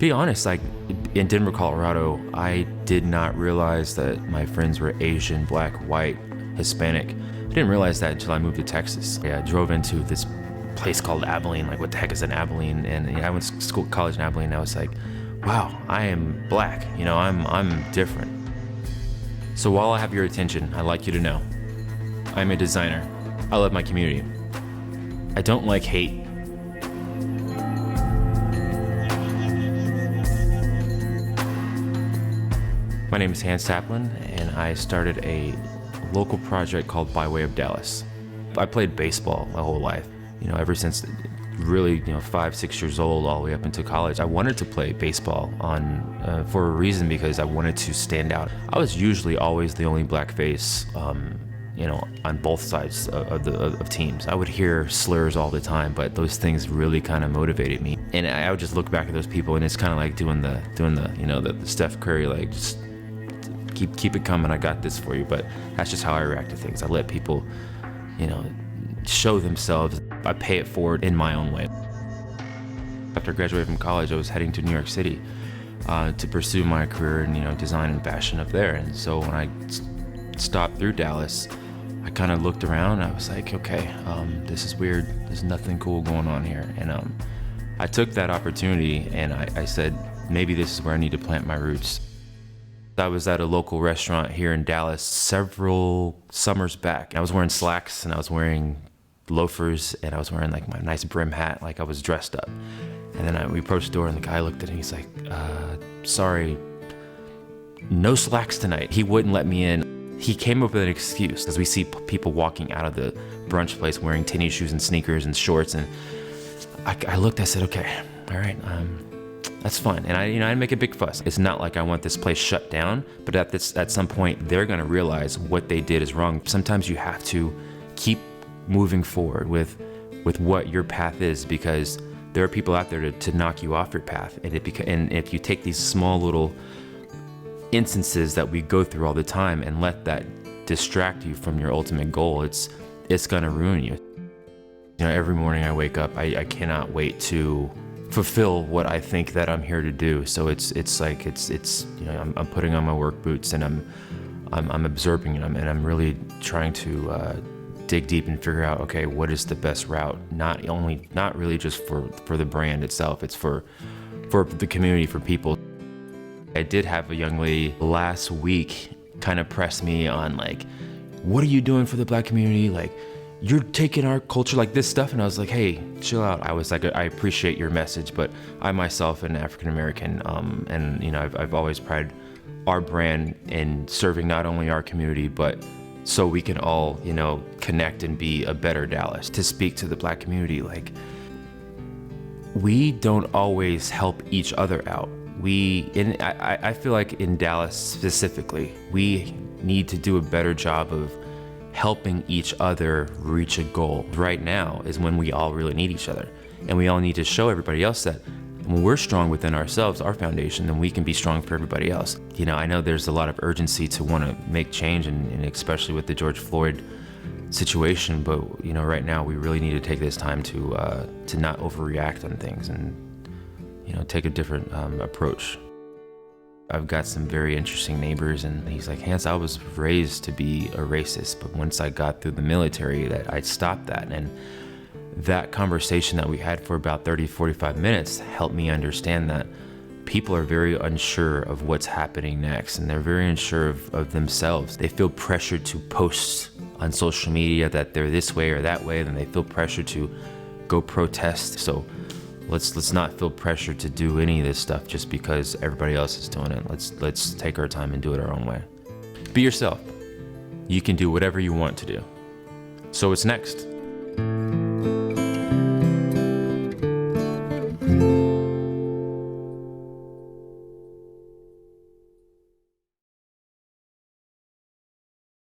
be honest, like in Denver, Colorado, I did not realize that my friends were Asian, black, white, Hispanic. I didn't realize that until I moved to Texas. Yeah, I drove into this place called Abilene. Like, what the heck is an Abilene? And I went to college in Abilene, and I was like, wow, I am black. I'm different. So while I have your attention, I'd like you to know, I'm a designer. I love my community. I don't like hate. My name is Hance Taplin, and I started a local project called By Way of Dallas. I played baseball my whole life, ever since really, 5, 6 years old, all the way up into college. I wanted to play baseball for a reason, because I wanted to stand out. I was usually always the only black face, on both sides of teams. I would hear slurs all the time, but those things really kind of motivated me. And I would just look back at those people, and it's kind of like doing the Steph Curry, like, just keep it coming, I got this for you. But that's just how I react to things. I let people, show themselves. I pay it forward in my own way. After graduating from college, I was heading to New York City to pursue my career in design and fashion up there. And so when I stopped through Dallas, I kind of looked around. I was like, okay, this is weird. There's nothing cool going on here. And I took that opportunity, and I said, maybe this is where I need to plant my roots. I was at a local restaurant here in Dallas several summers back. I was wearing slacks, and I was wearing loafers, and I was wearing like my nice brim hat, like I was dressed up. And then we approached the door, and the guy looked at it, and he's like, sorry, no slacks tonight. He wouldn't let me in. He came up with an excuse, because we see people walking out of the brunch place wearing tennis shoes and sneakers and shorts. And I looked, I said, okay, all right, that's fine. And I didn't make a big fuss. It's not like I want this place shut down, but at some point, they're gonna realize what they did is wrong. Sometimes you have to keep moving forward with what your path is, because there are people out there to knock you off your path. And if you take these small little instances that we go through all the time and let that distract you from your ultimate goal, it's gonna ruin you. Every morning I wake up, I cannot wait to fulfill what I think that I'm here to do. So it's I'm putting on my work boots, and I'm observing it, and I'm really trying to dig deep and figure out, okay, what is the best route? Not really just for the brand itself. It's for the community, for people. I did have a young lady last week kind of press me on, like, what are you doing for the black community? Like, you're taking our culture, like this stuff. And I was like, hey, chill out. I was like, I appreciate your message, but I myself am African American, and I've always prided our brand in serving not only our community, but so we can all connect and be a better Dallas. To speak to the black community, like, we don't always help each other out. I feel like in Dallas specifically, we need to do a better job of helping each other reach a goal. Right now is when we all really need each other, and we all need to show everybody else that when we're strong within ourselves, our foundation, then we can be strong for everybody else. I know there's a lot of urgency to want to make change, and especially with the George Floyd situation, but right now we really need to take this time to not overreact on things, and take a different approach. I've got some very interesting neighbors, and he's like, Hance, I was raised to be a racist, but once I got through the military, that I stopped that. And that conversation that we had for about 30, 45 minutes helped me understand that people are very unsure of what's happening next, and they're very unsure of themselves. They feel pressured to post on social media that they're this way or that way, then they feel pressured to go protest. So let's not feel pressured to do any of this stuff just because everybody else is doing it. Let's take our time and do it our own way. Be yourself. You can do whatever you want to do. So what's next?